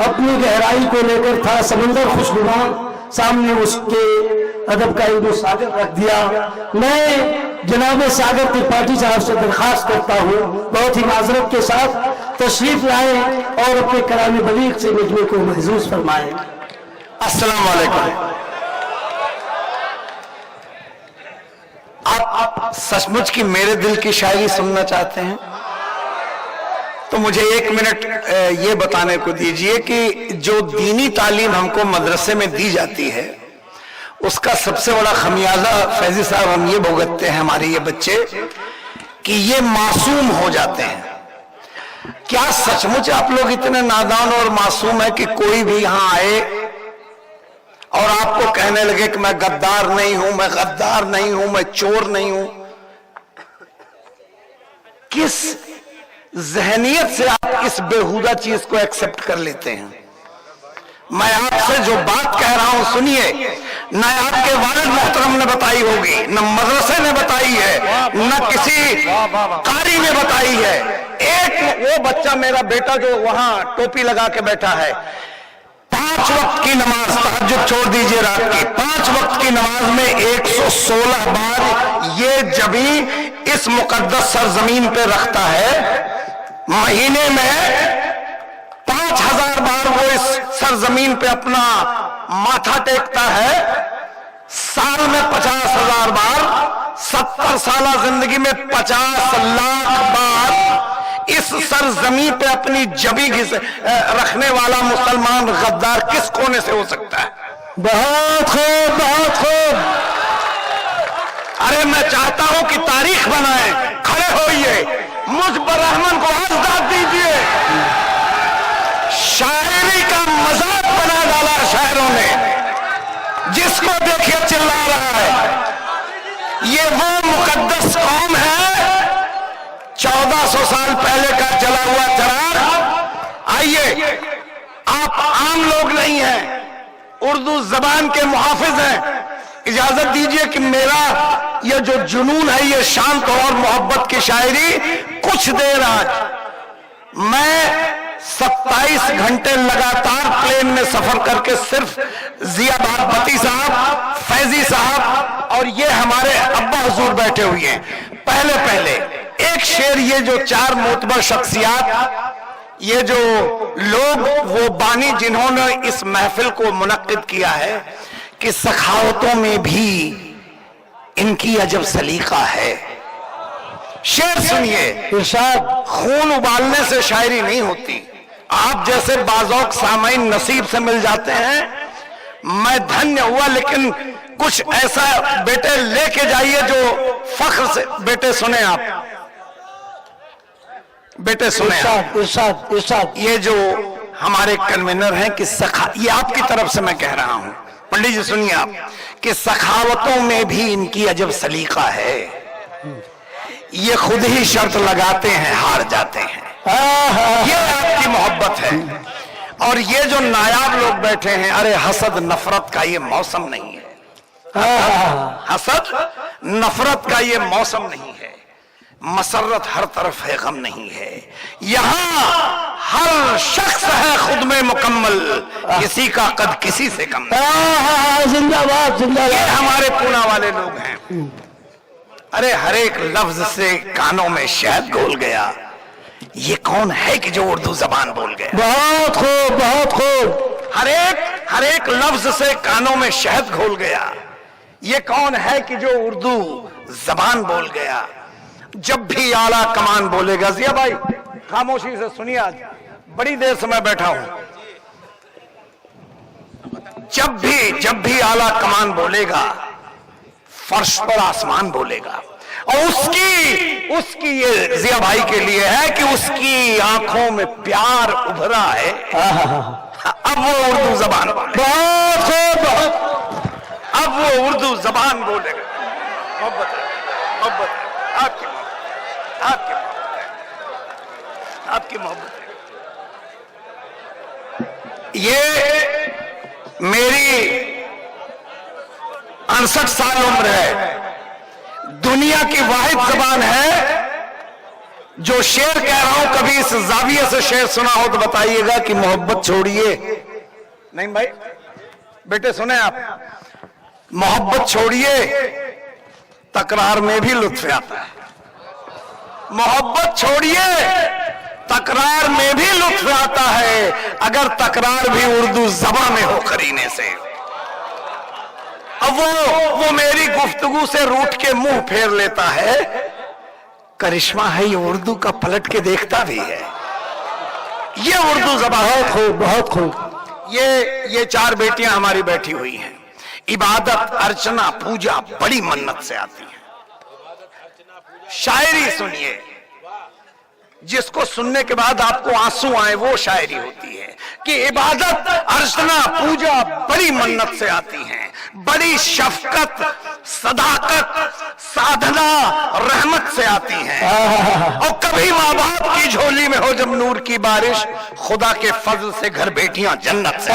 अपनी गहराई को लेकर था समंदर खुशनुमा, सामने उसके अदब का एक सागर रख दिया। मैं जनाब सागर त्रिपाठी साहब से दरखास्त करता हूँ बहुत ही माजरत के साथ तशरीफ लाए और अपने कलाम बलीग से मजमे को महसूस फरमाएं। अस्सलाम वालेकुम। आप सचमुच की मेरे दिल की शायरी सुनना चाहते हैं तो मुझे 1 मिनट ये बताने को दीजिए कि जो दीनी तालीम हमको मदरसे में दी जाती है उसका सबसे बड़ा खमियाजा फैजी साहब हम ये भुगतते हैं, हमारे ये बच्चे, कि ये मासूम हो जाते हैं। क्या सचमुच आप लोग इतने नादान और मासूम है कि कोई भी यहां आए और आपको कहने लगे कि मैं गद्दार नहीं हूं, मैं गद्दार नहीं हूं, मैं चोर नहीं हूं? किस जहनियत से आप इस बेहुदा चीज को एक्सेप्ट कर लेते हैं? मैं आपसे जो बात कह रहा हूं सुनिए, न आपके वालिद मोहतरम ने बताई होगी, न मदरसे ने बताई है, न किसी कारी ने बताई है। एक वो बच्चा मेरा बेटा जो वहां टोपी लगा के बैठा है, 5 वक्त की नमाज, तहज्जुद छोड़ दीजिए रात की, 5 वक्त की नमाज में 116 बार ये जबी इस मुकद्दस सरजमीन पे रखता है। महीने में 5000 बार वो इस सरजमीन पे अपना माथा टेकता है। साल में 50,000 बार, 70 साल जिंदगी में 50 लाख बार इस सरजमीन पे अपनी जबी रखने वाला मुसलमान गद्दार किस कोने से हो सकता है? बहुत खूब, बहुत खूब। अरे मैं चाहता हूं कि तारीख बनाए, खड़े होइए, मुझबर रहमान को आज़ाद दीजिए। शायरी का मजाक बना डाला शायरों ने, जिसको देखिए चिल्ला रहा है। ये वो मुकद्दस कौम है, 1400 साल पहले का जला हुआ चराग। आइए, आप आम लोग नहीं हैं, उर्दू जबान के मुहाफिज हैं। इजाजत दीजिए कि मेरा ये जो जुनून है, ये शांत और मोहब्बत की शायरी, कुछ देर आज मैं 27 घंटे लगातार प्लेन में सफर करके सिर्फ जिया बागमती साहब, फैजी साहब और ये हमारे अब्बा हुजूर बैठे हुए हैं, पहले एक शेर, ये जो 4 मोतबर शख्सियात, ये जो लोग, वो बानी जिन्होंने इस महफिल को मुनक्किद किया है, कि सखावतों में भी इनकी अजब सलीका है। शेर सुनिए, इरशाद। खून उबालने से शायरी नहीं होती। आप जैसे बाज़ौक सामाइन नसीब से मिल जाते हैं, मैं धन्य हुआ। लेकिन कुछ ऐसा बेटे लेके जाइए जो फख्र से, बेटे सुने आप, बेटे सुने आप। इरशाद, इरशाद। ये जो हमारे कन्वीनर हैं कि ये आपकी तरफ से मैं कह रहा हूं, पंडित जी सुनिए आप, कि सखावतों में भी इनकी अजब सलीका है। ये खुद ही शर्त लगाते हैं, हार जाते हैं। ये आपकी मोहब्बत है। और ये जो नायाब लोग बैठे हैं, अरे हसद नफरत का ये मौसम नहीं है। हसद नफरत का ये मौसम नहीं है। मसरत हर तरफ है, गम नहीं है। यहां हर शख्स है खुद में मुकम्मल, किसी का कद किसी से कम नहीं। जिंदाबाद, जिंदाबाद। ये हमारे पूना वाले लोग हैं। अरे हर एक लफ्ज से कानों में शहद घोल गया। ये कौन है कि जो उर्दू जबान बोल गया? बहुत खूब, बहुत खूब। हर एक लफ्ज से कानों में शहद घोल गया। ये कौन है कि जो उर्दू जबान बोल गया? जब भी आला कमान बोलेगा, जिया भाई खामोशी से सुनिए, आज बड़ी देर से मैं बैठा हूं। जब भी आला कमान बोलेगा, फर्श पर आसमान बोलेगा। और उसकी ये जिया भाई के लिए है कि उसकी आंखों में प्यार उभरा है। अब वो उर्दू जबान बोलेगा। अब वो उर्दू जबान बोलेगा। मोहब्बत है, मोहब्बत है, आपकी मोहब्बत, आपकी मोहब्बत है। ये मेरी 68 साल उम्र है। दुनिया की वाहिद जबान है जो शेर कह रहा हूं कभी इस जाविये से शेर सुना हो तो बताइएगा कि मोहब्बत छोड़िए। नहीं भाई बेटे सुने आप, मोहब्बत छोड़िए तकरार में भी लुत्फ आता है। मोहब्बत छोड़िए तकरार में भी लुत्फ आता है, अगर तकरार भी उर्दू ज़बान में हो करीने से। अब वो मेरी गुफ्तगू से रूठ के मुंह फेर लेता है, करिश्मा है ये उर्दू का, पलट के देखता भी है। ये उर्दू ज़बान बहुत खूब, बहुत खूब। ये चार बेटियां हमारी बैठी हुई हैं। इबादत, अर्चना, पूजा बड़ी मन्नत से आती है। शायरी सुनिए, जिसको सुनने के बाद आपको आंसू आए, वो शायरी होती है कि इबादत, अर्चना, पूजा बड़ी मन्नत से आती हैं, बड़ी शफकत, सदाकत, साधना, रहमत से आती हैं। और कभी माँ बाप की झोली में हो जब नूर की बारिश, खुदा के फजल से घर बेटियां जन्नत से।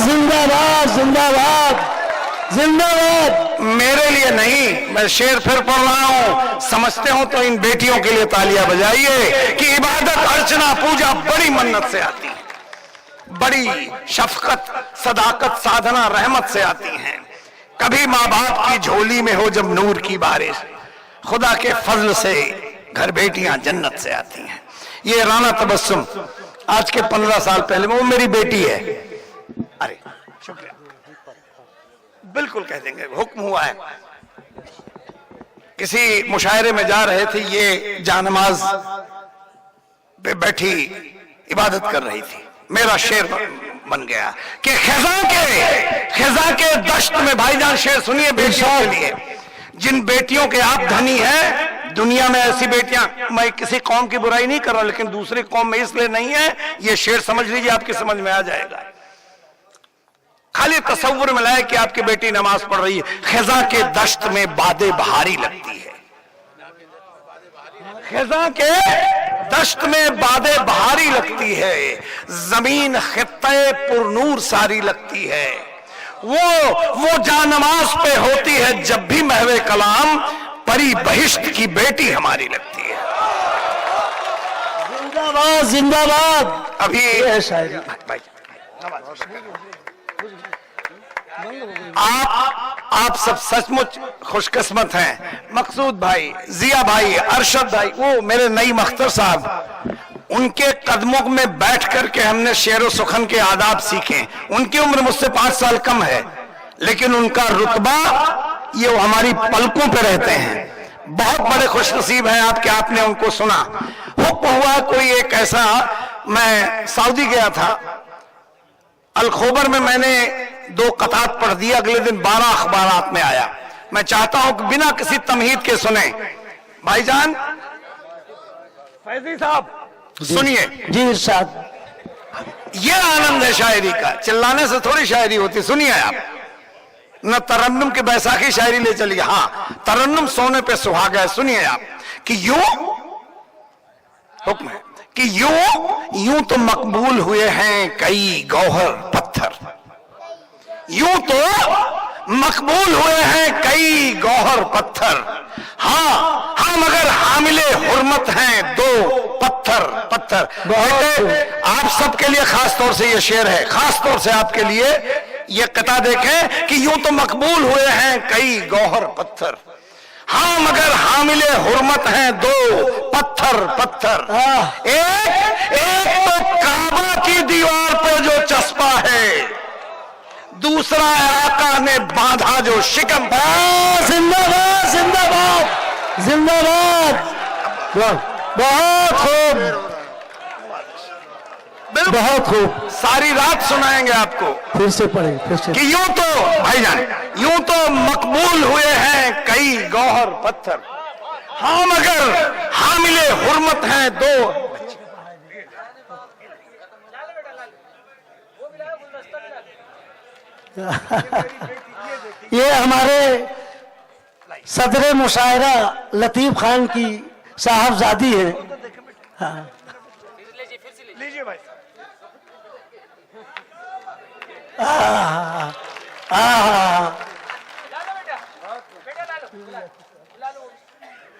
जिंदाबाद जिंदाबाद जिंदाबाद। मेरे लिए नहीं, मैं शेर फिर पढ़ रहा हूं, समझते हो तो इन बेटियों के लिए तालियां बजाइए कि इबादत, अर्चना, पूजा बड़ी मन्नत से आती है, बड़ी शफकत, सदाकत, साधना, रहमत से आती हैं। कभी माँ बाप की झोली में हो जब नूर की बारिश, खुदा के फजल से घर बेटियां जन्नत से आती हैं। ये राना तबस्सुम आज के 15 साल पहले, वो मेरी बेटी है। अरे शुक्रिया, बिल्कुल कह देंगे, हुक्म हुआ है। किसी मुशायरे में जा रहे थे, ये जानमाज पे बैठी इबादत कर रही थी। मेरा शेर बन गया कि खिजा के दश्त में, भाईजान शेर सुनिए बेटियों के लिए, जिन बेटियों के आप धनी हैं, दुनिया में ऐसी बेटियां, मैं किसी कौम की बुराई नहीं कर रहा, लेकिन दूसरी कौम में इसलिए नहीं है, ये शेर समझ लीजिए, आपकी समझ में आ जाएगा। खाली तसव्वुर में लाए कि आपकी बेटी नमाज पढ़ रही है। खिजा के दश्त में बादे बहारी लगती है, खिजा के दश्त में बादे बहारी लगती है, जमीन खित्ते पुरनूर सारी लगती है। वो जानमाज पे होती है जब भी महवे कलाम, परी बहिश्त की बेटी हमारी लगती है। जिंदाबाद जिंदाबाद। अभी शायरी भाई, आप सब सचमुच खुशकिस्मत हैं। मकसूद भाई, जिया भाई, अरशद भाई, वो मेरे नई मख्तर साहब, उनके कदमों में बैठ करके हमने शेर सुखन के आदाब सीखे। उनकी उम्र मुझसे 5 साल कम है, लेकिन उनका रुतबा ये हमारी पलकों पे रहते हैं। बहुत बड़े खुशनसीब हैं आप कि आपने उनको सुना। हुक्म हुआ कोई एक ऐसा, मैं सऊदी गया था, अल खोबर में मैंने 2 कतात पढ़ दिया, अगले दिन 12 अखबारात में आया। मैं चाहता हूं कि बिना किसी तमहीद के सुने। भाईजान फैजी साहब सुनिए जी इरशाद। ये आनंद है शायरी का, चिल्लाने से थोड़ी शायरी होती। सुनिए आप, न तरन्नुम की बैसाखी शायरी ले चलिए, हाँ तरन्नुम सोने पे सुहागा है। सुनिए आप कि यूं हुक्म है कि यूं तो मकबूल हुए हैं कई गौहर पत्थर, यूं तो मकबूल हुए हैं कई गौहर पत्थर, हाँ मगर हामिले हुर्मत हैं 2 पत्थर। आप सबके लिए खास तौर से ये शेर है, खास तौर से आपके लिए ये कता देखें कि यूं तो मकबूल हुए हैं कई गौहर पत्थर, हाँ मगर हामिले हुर्मत हैं 2 पत्थर। एक तो काबा की दीवार पे जो चस्पा है, दूसरा आका ने बांधा जो शिकम। जिंदाबाद जिंदाबाद जिंदाबाद। बहुत खूब, बहुत खूब। सारी रात सुनाएंगे आपको। फिर से पढ़े, फिर से। कि यूं तो भाईजान, यूं तो मकबूल हुए हैं कई गौहर पत्थर, हाँ मगर हामिले हुर्मत हैं 2। ये हमारे सदर मुशायरा लतीफ खान की साहबजादी है। हाँ। लीजिए भाई।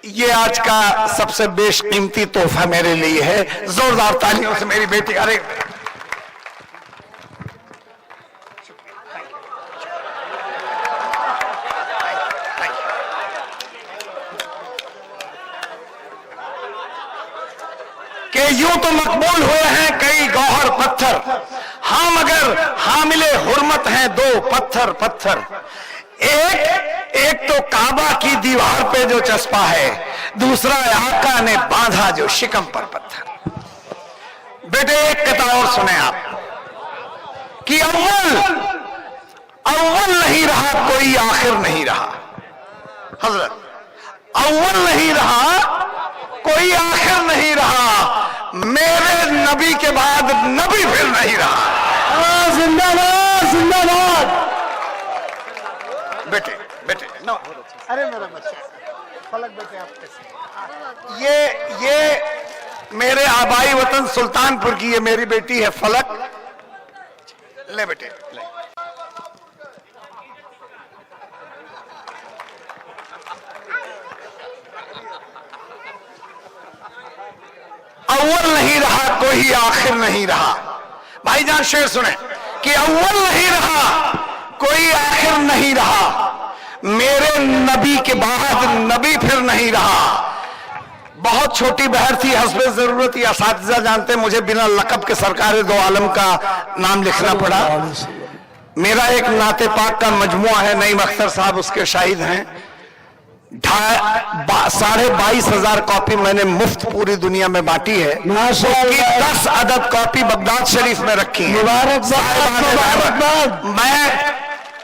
ये आज का सबसे बेशकीमती तोहफा मेरे लिए है। जोरदार तालियों से मेरी बेटी। अरे कि यूं तो मकबूल हुए हैं कई गौहर पत्थर, हाँ मगर हामिले हुर्मत हैं दो पत्थर पत्थर। एक तो काबा की दीवार पे जो चस्पा है, दूसरा आका ने बांधा जो शिकम पर पत्थर। बेटे एक कथा और सुने आप कि अव्वल नहीं रहा कोई आखिर नहीं रहा। हजरत अव्वल नहीं रहा कोई आखिर नहीं रहा, मेरे नबी के बाद नबी फिर नहीं रहा। जिंदाबाद जिंदाबाद। बेटे बेटे नो, अरे मेरा बच्चा फलक बेटे आप कैसे? ये मेरे आबाई वतन सुल्तानपुर की ये मेरी बेटी है फलक। ले बेटे ले। अव्वल नहीं रहा कोई आखिर नहीं रहा। भाईजान शेर सुने कि अव्वल नहीं रहा कोई आखिर नहीं रहा, मेरे नबी के बाद नबी फिर नहीं रहा। बहुत छोटी बहर थी, हस्बे जरूरत या असातिज़ा जानते, मुझे बिना लकब के सरकार दो आलम का नाम लिखना पड़ा। मेरा एक नाते पाक का मजमुआ है, नईम अख्तर साहब उसके शाहिद हैं। 22,500 कॉपी मैंने मुफ्त पूरी दुनिया में बांटी है। उसकी 10 अदद कॉपी बगदाद शरीफ में रखी है।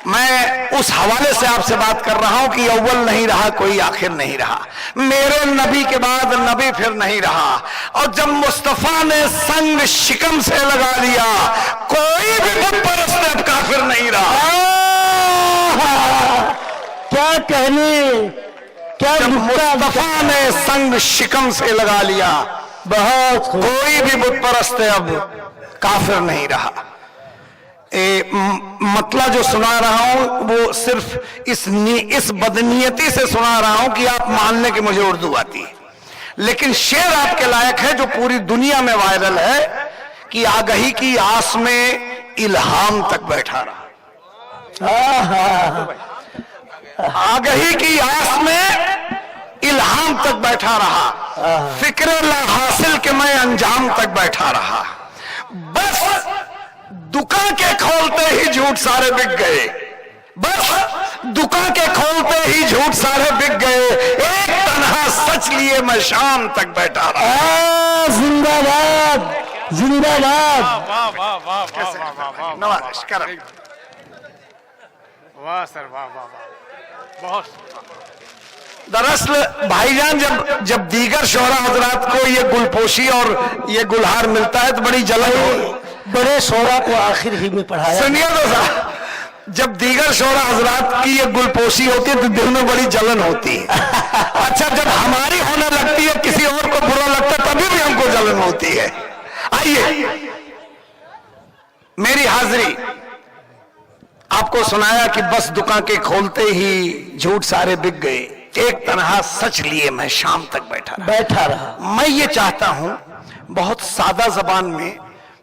मैं उस हवाले से आपसे बात कर रहा हूं कि अव्वल नहीं रहा कोई आखिर नहीं रहा, मेरे नबी के बाद नबी फिर नहीं रहा। और जब मुस्तफा ने संग शिकम से लगा लिया, कोई भी बुत परस्त अब काफिर नहीं रहा। क्या कहने, क्या जब मुस्तफा ने संग शिकम से लगा लिया, बहुत कोई भी बुत परस्त अब काफिर नहीं रहा। मतला जो सुना रहा हूं वो सिर्फ इस बदनीयती से सुना रहा हूं कि आप मान लें कि मुझे उर्दू आती है, लेकिन शेर आपके लायक है जो पूरी दुनिया में वायरल है कि आगही की आस में इल्हाम तक बैठा रहा। आगही की आस में इल्हाम तक बैठा रहा, फिक्र ला हासिल के मैं अंजाम तक बैठा रहा। बस दुकान के खोलते ही झूठ सारे बिक गए, बस दुकान के खोलते ही झूठ सारे बिक गए, एक तन्हा सच लिए मैं शाम तक बैठा रहा। जिंदाबाद जिंदाबाद। वाह वाह वाह वाह वाह वाह नवाज करम। वाह सर वाह वाह वाह बहुत। दरअसल भाईजान जब दीगर शोहरा हजरात को ये गुलपोशी और ये गुलहार मिलता है तो बड़ी जलन हो। बड़े शोरा को आखिर ही में पढ़ाया। सुनिए तो साहब, जब दीगर शोहरा हजरात की ये गुलपोशी होती है तो दिल में बड़ी जलन होती है। अच्छा जब हमारी होने लगती है, किसी और को बुरा लगता है, तभी भी हमको जलन होती है। आइए मेरी हाजिरी, आपको सुनाया कि बस दुकान के खोलते ही झूठ सारे बिक गए, एक तन्हा सच लिए मैं शाम तक बैठा रहा। मैं ये चाहता हूं बहुत सादा जबान में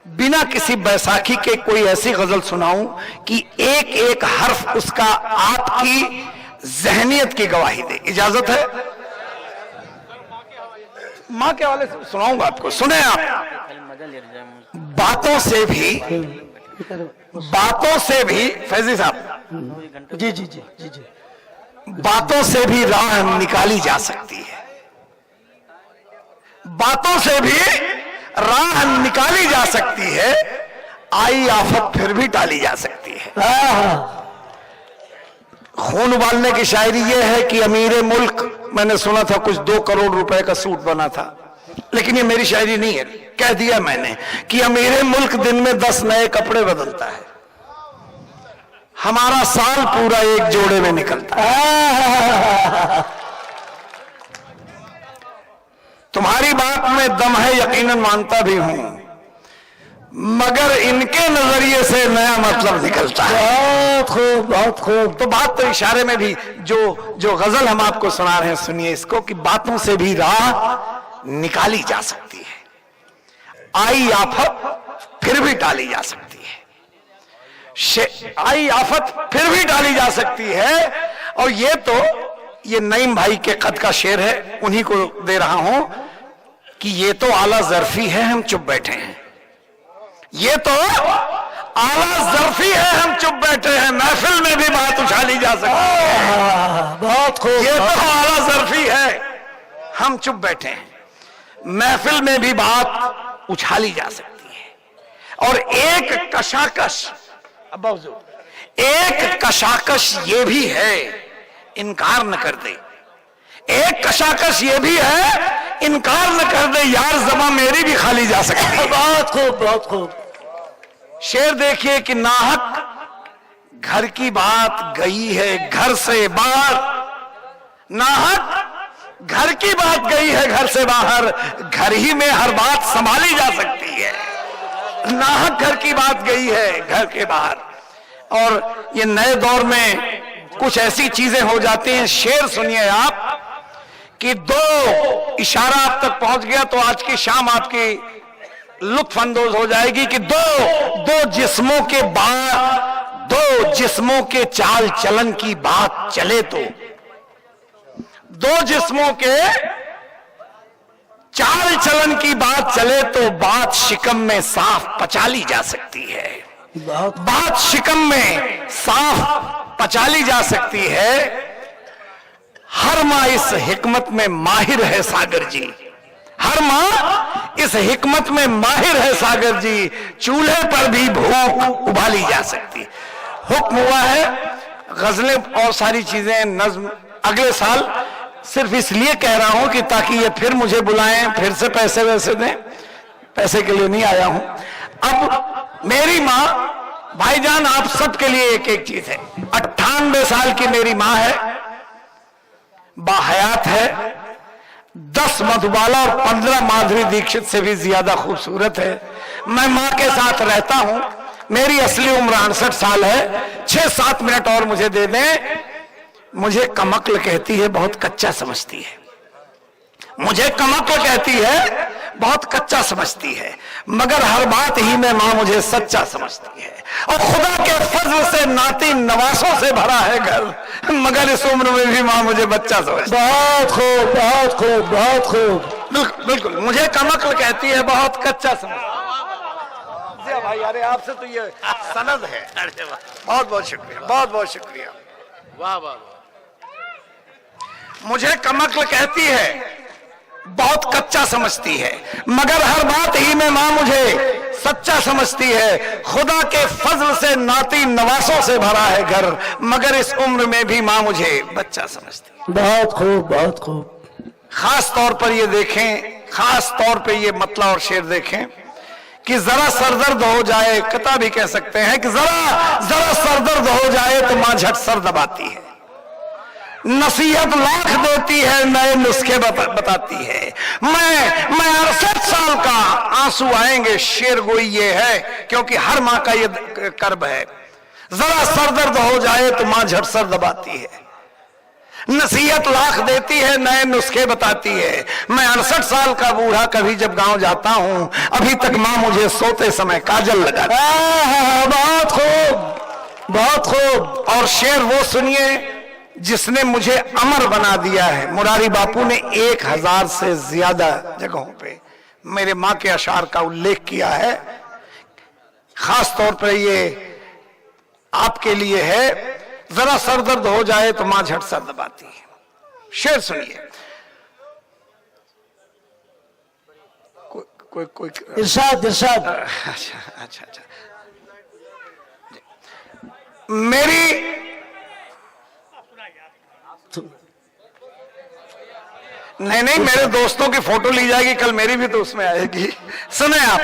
बिना किसी बैसाखी के कोई ऐसी गजल सुनाऊं कि एक एक हर्फ उसका आपकी जहनियत की गवाही दे। इजाजत है? माँ के हवाले से सुनाऊंगा आपको, सुने आप। बातों से भी फैजी साहब, जी जी जी जी जी, बातों से भी राह निकाली जा सकती है, बातों से भी राह निकाली जा सकती है, आई आफत फिर भी टाली जा सकती है। खून उबालने की शायरी यह है कि अमीर मुल्क, मैंने सुना था कुछ 2 करोड़ रुपए का सूट बना था, लेकिन ये मेरी शायरी नहीं है, कह दिया मैंने कि अमीर मुल्क दिन में 10 नए कपड़े बदलता है, हमारा साल पूरा एक जोड़े में निकलता है। तुम्हारी बात में दम है, यकीनन मानता भी हूं, मगर इनके नजरिए से नया मतलब निकलता है। बहुत खूब, बहुत खूब। तो बात तो इशारे में भी जो गजल हम आपको सुना रहे हैं, सुनिए इसको, कि बातों से भी राह निकाली जा सकती है, आई आफत फिर भी टाली जा सकती है, आई आफत फिर भी टाली जा सकती है। और ये नईम भाई के कद का शेर है, उन्हीं को दे रहा हूं कि ये तो आला जरफी है, हम चुप बैठे हैं। ये तो आला जरफी है, हम चुप बैठे हैं, महफिल में भी बात उछाली जा सकती है। बहुत खूब। ये तो आला जरफी है, हम चुप बैठे हैं, महफिल में भी बात उछाली जा सकती है। और एक कशाकश, अब एक कशाकश ये भी है, इनकार न कर दे, एक कशाकश ये भी है, इनकार न कर दे, यार ज़बां मेरी भी खाली जा सकती है। बहुत खूब, बहुत खूब। शेर देखिए कि नाहक घर की बात गई है घर से बाहर, नाहक घर की बात गई है घर से बाहर, घर ही में हर बात संभाली जा सकती है। नाहक घर की बात गई है घर के बाहर। और ये नए दौर में कुछ ऐसी चीजें हो जाती हैं, शेर सुनिए आप, कि दो इशारा आप तक पहुंच गया तो आज की शाम आपकी लुत्फअंदोज हो जाएगी कि दो जिस्मों के बाद, दो जिस्मों के चाल चलन की बात चले तो, दो जिस्मों के चाल चलन की बात चले तो बात शिकम में साफ पचा ली जा सकती है। बात शिकम में साफ पचा ली जा सकती है। हर माँ इस हिकमत में माहिर है सागर जी, हर माँ इस हिकमत में माहिर है सागर जी, चूल्हे पर भी भूख उबाली जा सकती। हुक्म हुआ है, गजलें और सारी चीजें, नज्म अगले साल सिर्फ इसलिए कह रहा हूं कि ताकि ये फिर मुझे बुलाएं, फिर से पैसे वैसे दें, पैसे के लिए नहीं आया हूं। अब मेरी माँ, भाईजान आप सबके लिए एक एक चीज है। 98 साल की मेरी माँ है, बाहयात है, 10 मधुबाला और 15 माधुरी दीक्षित से भी ज्यादा खूबसूरत है। मैं माँ के साथ रहता हूं, मेरी असली उम्र 68 साल है। 6-7 मिनट और मुझे दे दें। मुझे कमक्ल कहती है, बहुत कच्चा समझती है, मुझे कमक्ल कहती है, बहुत कच्चा समझती है, मगर हर बात ही में मां मुझे सच्चा समझती है। और खुदा के फजल से नाती नवासों से भरा है घर, मगर इस उम्र में भी मां मुझे बच्चा समझती है। बहुत खूब, बहुत खूब, बहुत खूब। बिल्कुल बिल्कुल, मुझे कमक्ल कहती है, बहुत कच्चा समझती है। भाई अरे आपसे तो ये सनद है। बहुत बहुत शुक्रिया, बहुत बहुत शुक्रिया। वाह वाह। मुझे कमक्ल कहती है, बहुत कच्चा समझती है, मगर हर बात ही में मां मुझे सच्चा समझती है। खुदा के फजल से नाती नवासों से भरा है घर, मगर इस उम्र में भी मां मुझे बच्चा समझती है। बहुत खूब, बहुत खूब। खास तौर पर ये देखें, खास तौर पे ये मतला और शेर देखें कि जरा सरदर्द हो जाए, कता भी कह सकते हैं कि जरा सरदर्द हो जाए तो मां झट सर दबाती है, नसीहत लाख देती है, नए नुस्खे बताती है। मैं 68 साल का, आंसू आएंगे, शेर गोई ये है, क्योंकि हर माँ का ये कर्ब है। जरा सरदर्द हो जाए तो माँ झट सर दबाती है, नसीहत लाख देती है, नए नुस्खे बताती है। मैं 68 साल का बूढ़ा कभी जब गांव जाता हूं, अभी तक माँ मुझे सोते समय काजल लगाती है। बहुत खूब, बहुत खूब। और शेर वो सुनिए जिसने मुझे अमर बना दिया है। मुरारी बापू ने 1000 से ज्यादा जगहों पे मेरे माँ के अशार का उल्लेख किया है। खास तौर पर ये आपके लिए है, जरा सरदर्द हो जाए तो माँ झट सर दबाती है। शेर सुनिए। कोई इरशाद, इरशाद। अच्छा अच्छा अच्छा। मेरी नहीं, मेरे दोस्तों की फोटो ली जाएगी कल, मेरी भी तो उसमें आएगी। सुने आप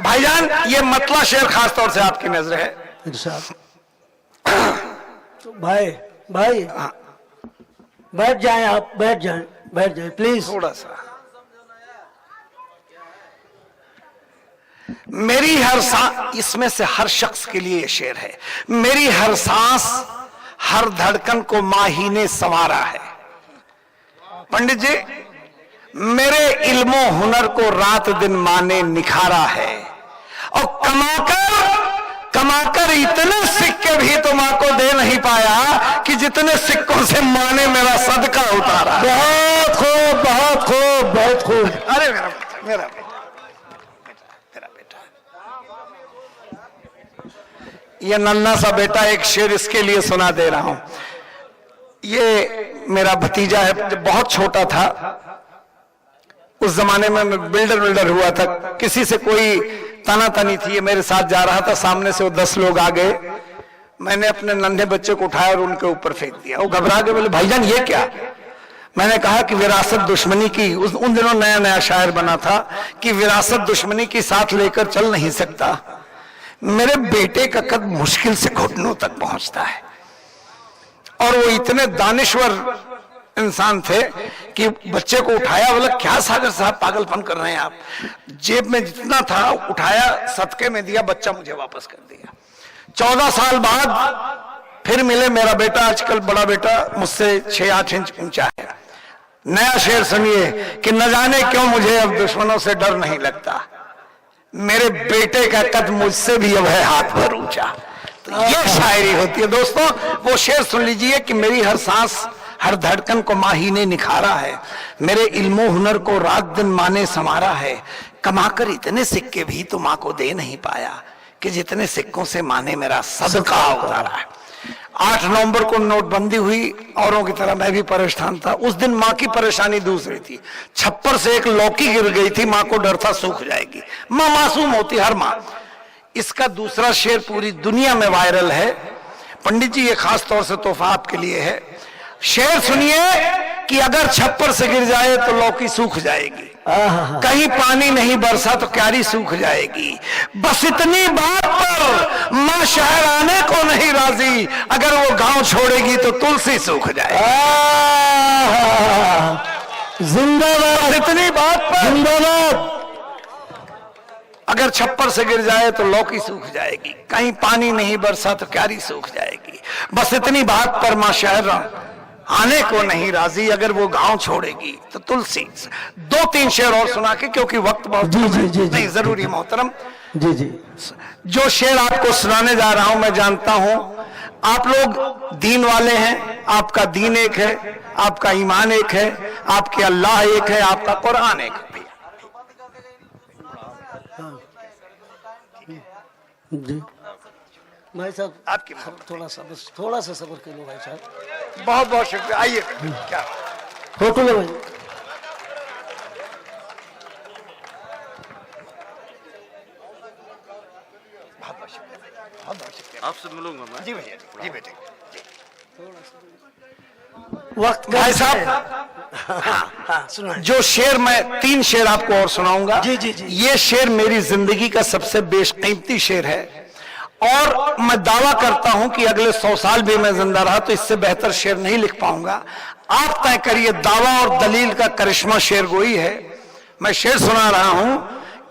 भाईजान, ये मतला शेर खास तौर से आपकी नजर है। इरशाद। तो भाई बैठ जाएं, आप बैठ जाएं प्लीज। थोड़ा सा मेरी हर सांस, इसमें से हर शख्स के लिए ये शेर है। मेरी हर सांस हर धड़कन को माही ने संवारा है। पंडित जी, मेरे इल्मो हुनर को रात दिन माँ ने निखारा है, और कमाकर इतने सिक्के भी तो माँ को दे नहीं पाया कि जितने सिक्कों से माँ ने मेरा सदका उतारा। बहुत खूब, बहुत खूब, बहुत खूब। अरे मेरा बेटा, ये नन्हा सा बेटा, एक शेर इसके लिए सुना दे रहा हूं। ये मेरा भतीजा है, जब बहुत छोटा था, उस जमाने में मैं बिल्डर हुआ था, किसी से कोई तना तनी थी, ये मेरे साथ जा रहा था, सामने से वो 10 लोग आ गए, मैंने अपने नन्हे बच्चे को उठाया और उनके ऊपर फेंक दिया। वो घबरा गए, बोले भाईजान ये क्या? मैंने कहा कि विरासत दुश्मनी की, उन दिनों नया शायर बना था कि विरासत दुश्मनी की साथ लेकर चल नहीं सकता। मेरे बेटे का कद मुश्किल से घुटनों तक पहुंचता है, और वो इतने दानिश्वर इंसान थे कि बच्चे को उठाया, बोला क्या सागर साहब पागलपन कर रहे हैं आप? जेब में जितना था उठाया, सदके में दिया, बच्चा मुझे वापस कर दिया। 14 साल बाद फिर मिले मेरा बेटा, आजकल बड़ा बेटा मुझसे 6-8 इंच ऊंचा है। नया शेर सुनिए कि न जाने क्यों मुझे अब दुश्मनों से डर नहीं लगता, मेरे बेटे का कद मुझसे भी अब है हाथ भर ऊंचा। तो ये शायरी होती है दोस्तों। वो शेर सुन लीजिए कि मेरी हर सांस हर धड़कन को माही ने निखारा है, मेरे इल्मो हुनर को रात दिन माँ ने संवारा है, कमाकर इतने सिक्के भी तो माँ को दे नहीं पाया कि जितने सिक्कों से माँ ने मेरा सदका उतारा है। 8 नवंबर को नोटबंदी हुई, औरों की तरह मैं भी परेशान था। उस दिन माँ की परेशानी दूसरी थी। छप्पर से एक लौकी गिर गई थी, माँ को डर था सूख जाएगी। माँ मासूम होती, हर माँ। इसका दूसरा शेर पूरी दुनिया में वायरल है। पंडित जी, ये खास तौर से तोहफा आपके लिए है। शेर सुनिए कि अगर छप्पर से गिर जाए तो लौकी सूख जाएगी, कहीं पानी नहीं बरसा तो क्यारी सूख जाएगी, बस इतनी बात पर माँ शहर आने को नहीं राजी, अगर वो गांव छोड़ेगी तो तुलसी सूख जाएगी। जिंदाबाद, इतनी बात पर जिंदाबाद। अगर छप्पर से गिर जाए तो लौकी सूख जाएगी, कहीं पानी नहीं बरसा तो क्यारी सूख जाएगी, बस इतनी बात पर माँ शहर आने को नहीं राजी, अगर वो गांव छोड़ेगी तो तुलसी। 2-3 शेर और सुना के, क्योंकि वक्त बहुत नहीं जरूरी मोहतरम जी। जो शेर आपको सुनाने जा रहा हूं, मैं जानता हूं आप लोग दीन वाले हैं, आपका दीन एक है, आपका ईमान एक है, आपके अल्लाह एक है, आपका कुरान एक है। जी भाई साहब, आपकी थोड़ा सा सब्र कर लो भाई साहब। बहुत बहुत शुक्रिया। आइए, क्या फोटो लो भाई। बहुत शुक्रिया, आपसे मिलूंगा मैं। जी भैया, जी बेटे। वक्त भाई साहब, सुना जो शेर मैं 3 शेर आपको और सुनाऊंगा। जी। ये शेर मेरी जिंदगी का सबसे बेशकीमती शेर है, और मैं दावा करता हूं कि अगले 100 साल भी मैं जिंदा रहा तो इससे बेहतर शेर नहीं लिख पाऊंगा। आप तय करिए, दावा और दलील का करिश्मा शेर गोई है। मैं शेर सुना रहा हूं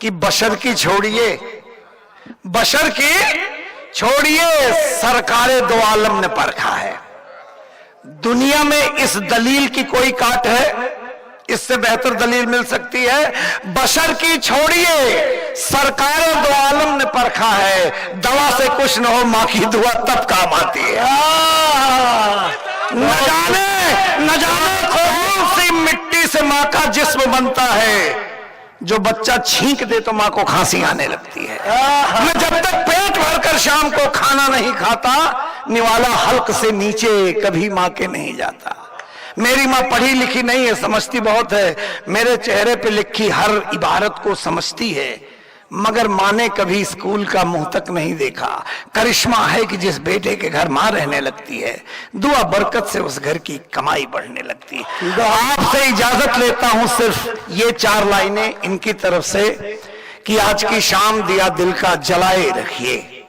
कि बशर की छोड़िए सरकारे दो आलम ने परखा है। दुनिया में इस दलील की कोई काट है? इससे बेहतर दलील मिल सकती है? बशर की छोड़िए सरकारें दो आलम ने परखा है, दवा से कुछ न हो माँ की दुआ तब काम आती है। न जाने कौन सी मिट्टी से माँ का जिस्म बनता है, जो बच्चा छींक दे तो माँ को खांसी आने लगती है। मैं जब तक पेट भरकर शाम को खाना नहीं खाता, निवाला हल्क से नीचे कभी माँ के नहीं जाता। मेरी माँ पढ़ी लिखी नहीं है, समझती बहुत है, मेरे चेहरे पे लिखी हर इबारत को समझती है, मगर माँ ने कभी स्कूल का मुंह तक नहीं देखा। करिश्मा है कि जिस बेटे के घर माँ रहने लगती है, दुआ बरकत से उस घर की कमाई बढ़ने लगती है। आपसे इजाजत लेता हूं सिर्फ ये 4 लाइनें इनकी तरफ से कि आज की शाम दिया दिल का जलाए रखिए,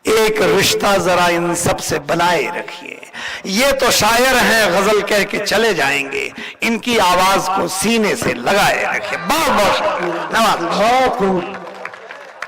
एक रिश्ता जरा इन सब से बनाए रखिए। ये तो शायर हैं, गजल कह के चले जाएंगे, इनकी आवाज को सीने से लगाए रखिए। बहुत बहुत नवाज।